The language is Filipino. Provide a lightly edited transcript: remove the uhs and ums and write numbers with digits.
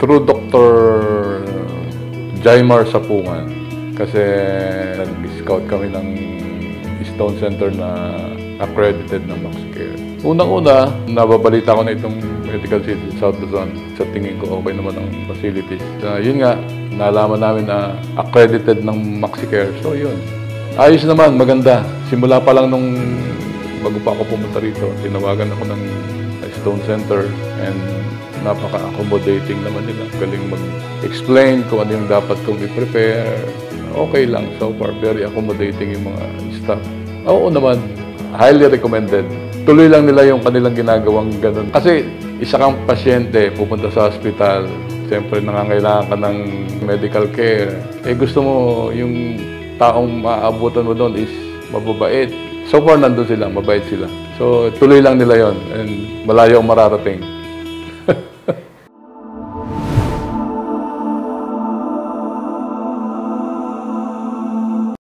through Dr. Jaimar Sapungan, kasi nag-scout kami ng Stone Center na accredited na MaxCare. Unang-una, nababalita ko na itong Medical City South Luzon. Sa tingin ko, okay naman ang facilities. Yun nga, nalaman namin na accredited ng MaxCare. So yun, ayos naman, maganda. Simula pa lang nung bago pa ako pumunta rito, tinawagan ako ng Stone Center and napaka-accommodating naman nila. Galing mag-explain kung ano yung dapat kong i-prepare. Okay lang so far. Very accommodating yung mga staff. Oo naman, highly recommended. Tuloy lang nila yung kanilang ginagawang ganun. Kasi isa kang pasyente, pupunta sa hospital, siyempre nangangailangan ka ng medical care. Gusto mo yung taong maaabutan mo doon is mababait. So far, nandun sila, mabait sila. So, tuloy lang nila yon and malayo ang mararating.